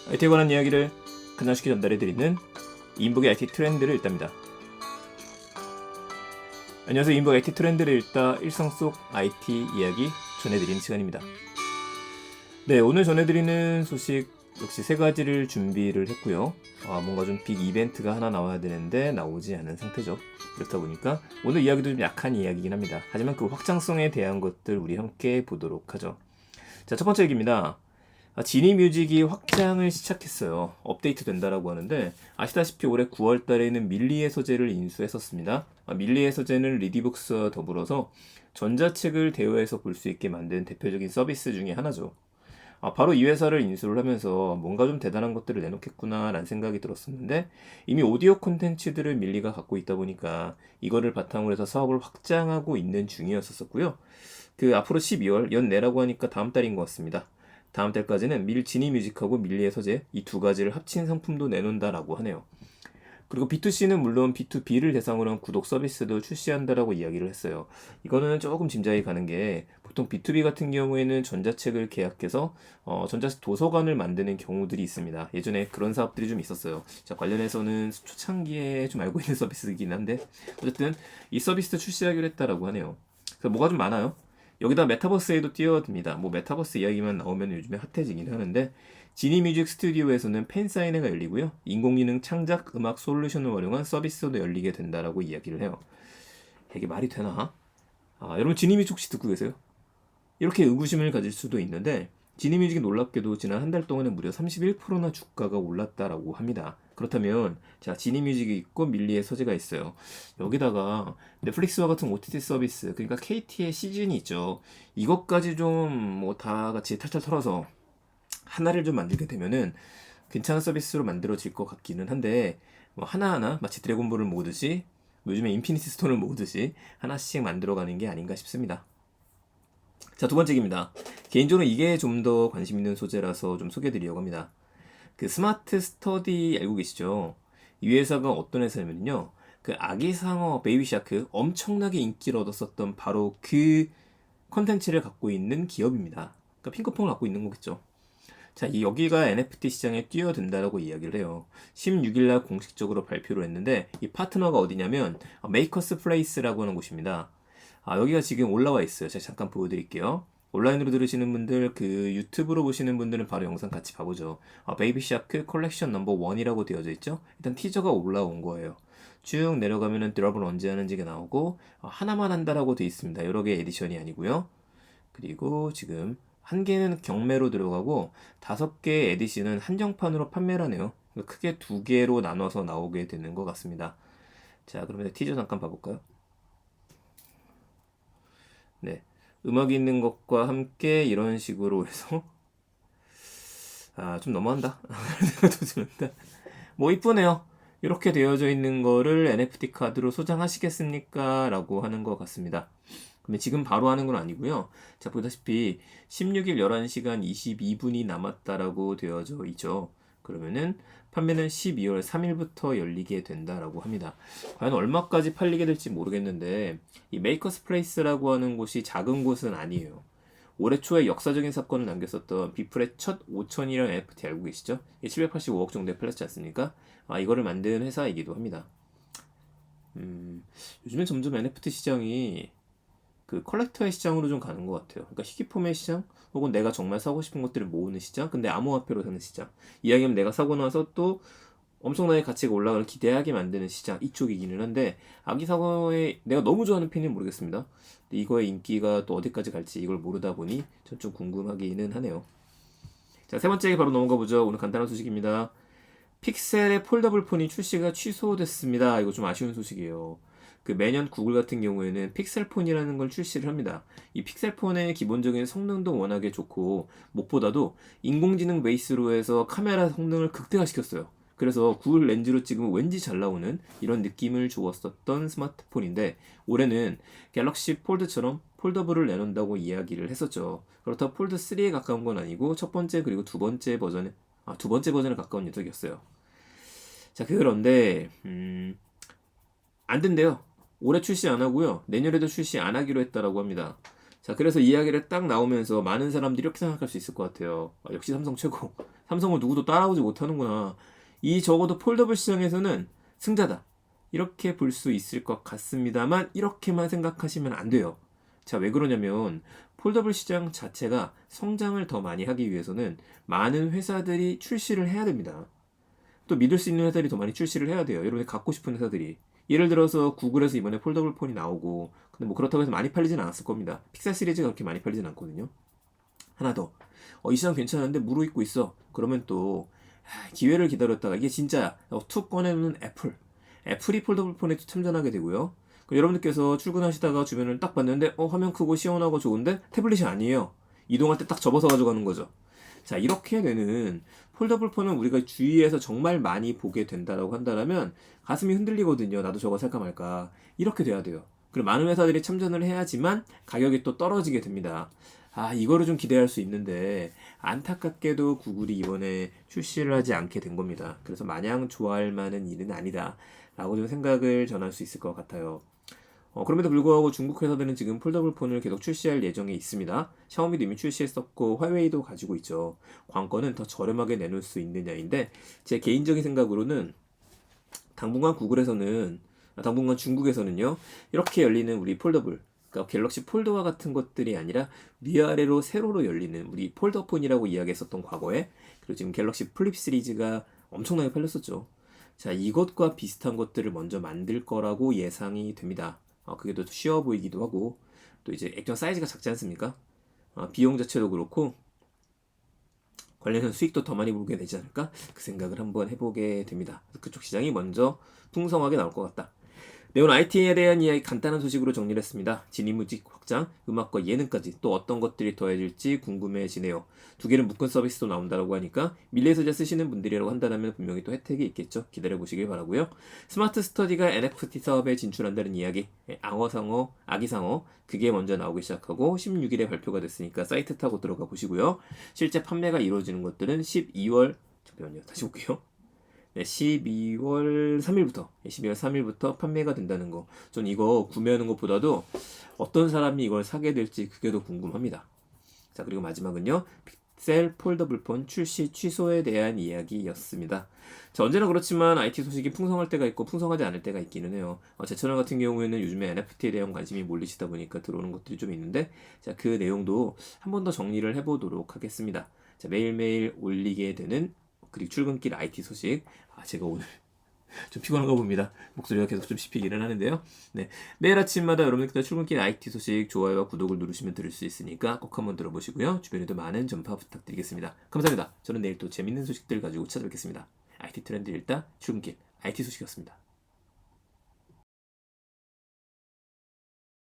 IT에 관한 이야기를 간단쉽게 전달해드리는 이인복의 IT 트렌드를 읽답니다. 안녕하세요. 이인복의 IT 트렌드를 읽다 일상 속 IT 이야기 전해드리는 시간입니다. 네, 오늘 전해드리는 소식 역시 세 가지를 준비를 했고요. 뭔가 좀 빅 이벤트가 하나 나와야 되는데 나오지 않은 상태죠. 그렇다 보니까 오늘 이야기도 좀 약한 이야기이긴 합니다. 하지만 그 확장성에 대한 것들 우리 함께 보도록 하죠. 자, 첫 번째 얘기입니다. 지니 뮤직이 확장을 시작했어요. 업데이트 된다라고 하는데 아시다시피 올해 9월 달에는 밀리의 서재를 인수했었습니다. 밀리의 서재는 리디북스와 더불어서 전자책을 대여해서 볼 수 있게 만든 대표적인 서비스 중에 하나죠. 바로 이 회사를 인수를 하면서 뭔가 좀 대단한 것들을 내놓겠구나 라는 생각이 들었었는데 이미 오디오 콘텐츠들을 밀리가 갖고 있다 보니까 이거를 바탕으로 해서 사업을 확장하고 있는 중이었었고요. 앞으로 12월 연내라고 하니까 다음 달인 것 같습니다. 다음 달까지는 지니 뮤직하고 밀리의 서재 이 두 가지를 합친 상품도 내놓는다라고 하네요. 그리고 B2C는 물론 B2B를 대상으로 한 구독 서비스도 출시한다라고 이야기를 했어요. 이거는 조금 짐작이 가는 게 보통 B2B 같은 경우에는 전자책을 계약해서 전자책 도서관을 만드는 경우들이 있습니다. 예전에 그런 사업들이 좀 있었어요. 자, 관련해서는 초창기에 좀 알고 있는 서비스이긴 한데 어쨌든 이 서비스도 출시하기로 했다라고 하네요. 그래서 뭐가 좀 많아요. 여기다 메타버스에도 뛰어듭니다. 뭐 메타버스 이야기만 나오면 요즘에 핫해지긴 하는데 지니 뮤직 스튜디오에서는 팬 사인회가 열리고요. 인공지능 창작 음악 솔루션을 활용한 서비스도 열리게 된다라고 이야기를 해요. 이게 말이 되나? 여러분 지니 뮤직 혹시 듣고 계세요? 이렇게 의구심을 가질 수도 있는데 지니 뮤직이 놀랍게도 지난 한 달 동안에 무려 31%나 주가가 올랐다라고 합니다. 그렇다면 자 지니 뮤직이 있고 밀리의 서재가 있어요. 여기다가 넷플릭스와 같은 OTT 서비스 그러니까 KT의 시즌이 있죠. 이것까지 좀 뭐 다 같이 탈탈 털어서 하나를 좀 만들게 되면은 괜찮은 서비스로 만들어질 것 같기는 한데 뭐 하나하나 마치 드래곤볼을 모으듯이 요즘에 인피니티 스톤을 모으듯이 하나씩 만들어가는 게 아닌가 싶습니다. 자, 두 번째 입니다. 개인적으로 이게 좀 더 관심 있는 소재라서 좀 소개해드리려고 합니다. 스마트 스터디 알고 계시죠? 이 회사가 어떤 회사냐면요. 아기 상어 베이비샤크 엄청나게 인기를 얻었었던 바로 그 컨텐츠를 갖고 있는 기업입니다. 그러니까 핑크퐁을 갖고 있는 거겠죠. 자, 여기가 NFT 시장에 뛰어든다라고 이야기를 해요. 16일 날 공식적으로 발표를 했는데 이 파트너가 어디냐면 메이커스 플레이스라고 하는 곳입니다. 여기가 지금 올라와 있어요. 제가 잠깐 보여드릴게요. 온라인으로 들으시는 분들, 유튜브로 보시는 분들은 바로 영상 같이 봐보죠. 베이비 샤크 컬렉션 넘버 1이라고 되어져 있죠. 일단 티저가 올라온 거예요. 쭉 내려가면은 드랍을 언제 하는지가 나오고 하나만 한다라고 되어 있습니다. 여러 개 에디션이 아니고요. 그리고 지금 한 개는 경매로 들어가고 5개 에디션은 한정판으로 판매를 하네요. 크게 2개로 나눠서 나오게 되는 것 같습니다. 자, 그러면 티저 잠깐 봐볼까요? 네. 음악이 있는 것과 함께 이런 식으로 해서 좀 너무한다. 생각도 드는데 뭐 이쁘네요. 이렇게 되어져 있는 거를 NFT 카드로 소장하시겠습니까? 라고 하는 것 같습니다. 그러면 지금 바로 하는 건 아니고요. 자, 보다시피 16일 11시간 22분이 남았다라고 되어져 있죠. 그러면은 판매는 12월 3일부터 열리게 된다라고 합니다. 과연 얼마까지 팔리게 될지 모르겠는데 이 메이커스 플레이스라고 하는 곳이 작은 곳은 아니에요. 올해 초에 역사적인 사건을 남겼었던 비플의 첫 5천이라는 NFT 알고 계시죠? 785억 정도에 팔렸지 않습니까? 이거를 만든 회사이기도 합니다. 요즘엔 점점 NFT 시장이 컬렉터의 시장으로 좀 가는 것 같아요. 그러니까 희귀품의 시장, 혹은 내가 정말 사고 싶은 것들을 모으는 시장, 근데 암호화폐로 사는 시장. 이야기하면 내가 사고 나서 또 엄청나게 가치가 올라가는 기대하게 만드는 시장 이쪽이기는 한데 아기사과의 내가 너무 좋아하는 팬은 모르겠습니다. 근데 이거의 인기가 또 어디까지 갈지 이걸 모르다 보니 전 좀 궁금하기는 하네요. 자, 세 번째 바로 넘어가 보죠. 오늘 간단한 소식입니다. 픽셀의 폴더블 폰이 출시가 취소됐습니다. 이거 좀 아쉬운 소식이에요. 매년 구글 같은 경우에는 픽셀폰이라는 걸 출시를 합니다. 이 픽셀폰의 기본적인 성능도 워낙에 좋고 무엇보다도 인공지능 베이스로 해서 카메라 성능을 극대화시켰어요. 그래서 구글 렌즈로 찍으면 왠지 잘 나오는 이런 느낌을 주었었던 스마트폰인데 올해는 갤럭시 폴드처럼 폴더블을 내놓는다고 이야기를 했었죠. 그렇다고 폴드 3에 가까운 건 아니고 첫 번째 그리고 두 번째 버전에 가까운 녀석이었어요. 자, 그런데 안 된대요. 올해 출시 안 하고요. 내년에도 출시 안 하기로 했다라고 합니다. 자, 그래서 이야기를 딱 나오면서 많은 사람들이 이렇게 생각할 수 있을 것 같아요. 역시 삼성 최고. 삼성을 누구도 따라오지 못하는구나. 이 적어도 폴더블 시장에서는 승자다. 이렇게 볼 수 있을 것 같습니다만 이렇게만 생각하시면 안 돼요. 자, 왜 그러냐면 폴더블 시장 자체가 성장을 더 많이 하기 위해서는 많은 회사들이 출시를 해야 됩니다. 또 믿을 수 있는 회사들이 더 많이 출시를 해야 돼요. 여러분이 갖고 싶은 회사들이. 예를 들어서 구글에서 이번에 폴더블 폰이 나오고, 근데 뭐 그렇다고 해서 많이 팔리진 않았을 겁니다. 픽셀 시리즈가 그렇게 많이 팔리진 않거든요. 하나 더. 이 시장 괜찮은데 무르익고 있어. 그러면 또 기회를 기다렸다가 이게 진짜야. 툭 꺼내놓는 애플. 애플이 폴더블 폰에 참전하게 되고요. 여러분들께서 출근하시다가 주변을 딱 봤는데 화면 크고 시원하고 좋은데 태블릿이 아니에요. 이동할 때 딱 접어서 가져가는 거죠. 자, 이렇게 되는 폴더블 폰은 우리가 주위에서 정말 많이 보게 된다라고 한다면 가슴이 흔들리거든요. 나도 저거 살까 말까. 이렇게 돼야 돼요. 그리고 많은 회사들이 참전을 해야지만 가격이 또 떨어지게 됩니다. 이거를 좀 기대할 수 있는데 안타깝게도 구글이 이번에 출시를 하지 않게 된 겁니다. 그래서 마냥 좋아할 만한 일은 아니다 라고 좀 생각을 전할 수 있을 것 같아요. 그럼에도 불구하고 중국 회사들은 지금 폴더블 폰을 계속 출시할 예정에 있습니다. 샤오미도 이미 출시했었고 화웨이도 가지고 있죠. 관건은 더 저렴하게 내놓을 수 있느냐인데 제 개인적인 생각으로는 당분간 당분간 중국에서는요, 이렇게 열리는 우리 폴더블, 그러니까 갤럭시 폴드와 같은 것들이 아니라 위아래로 세로로 열리는 우리 폴더폰이라고 이야기했었던 과거에, 그리고 지금 갤럭시 플립 시리즈가 엄청나게 팔렸었죠. 자, 이것과 비슷한 것들을 먼저 만들 거라고 예상이 됩니다. 그게 더 쉬워 보이기도 하고, 또 이제 액정 사이즈가 작지 않습니까? 비용 자체도 그렇고, 관련해서 수익도 더 많이 보게 되지 않을까? 그 생각을 한번 해보게 됩니다. 그쪽 시장이 먼저 풍성하게 나올 것 같다. 네, 오늘 IT에 대한 이야기 간단한 소식으로 정리를 했습니다. 진입무직 확장, 음악과 예능까지 또 어떤 것들이 더해질지 궁금해지네요. 두 개를 묶은 서비스도 나온다고 하니까 밀레소자 쓰시는 분들이라고 한다면 분명히 또 혜택이 있겠죠. 기다려보시길 바라고요. 스마트 스터디가 NFT 사업에 진출한다는 이야기, 앙어상어, 아기상어, 그게 먼저 나오기 시작하고 16일에 발표가 됐으니까 사이트 타고 들어가 보시고요. 실제 판매가 이루어지는 것들은 12월, 잠깐만요. 다시 볼게요. 12월 3일부터 판매가 된다는 거. 전 이거 구매하는 것보다도 어떤 사람이 이걸 사게 될지 그게 더 궁금합니다. 자, 그리고 마지막은요. 픽셀 폴더블 폰 출시 취소에 대한 이야기였습니다. 자, 언제나 그렇지만 IT 소식이 풍성할 때가 있고 풍성하지 않을 때가 있기는 해요. 제 채널 같은 경우에는 요즘에 NFT에 대한 관심이 몰리시다 보니까 들어오는 것들이 좀 있는데, 자, 그 내용도 한 번 더 정리를 해보도록 하겠습니다. 자, 매일매일 올리게 되는 그리고 출근길 IT 소식. 제가 오늘 좀 피곤한가 봅니다. 목소리가 계속 좀 씹히기는 하는데요. 네, 매일 아침마다 여러분들 출근길 IT 소식 좋아요와 구독을 누르시면 들을 수 있으니까 꼭 한번 들어보시고요. 주변에도 많은 전파 부탁드리겠습니다. 감사합니다. 저는 내일 또 재밌는 소식들 가지고 찾아뵙겠습니다. IT 트렌드 읽다 출근길 IT 소식이었습니다.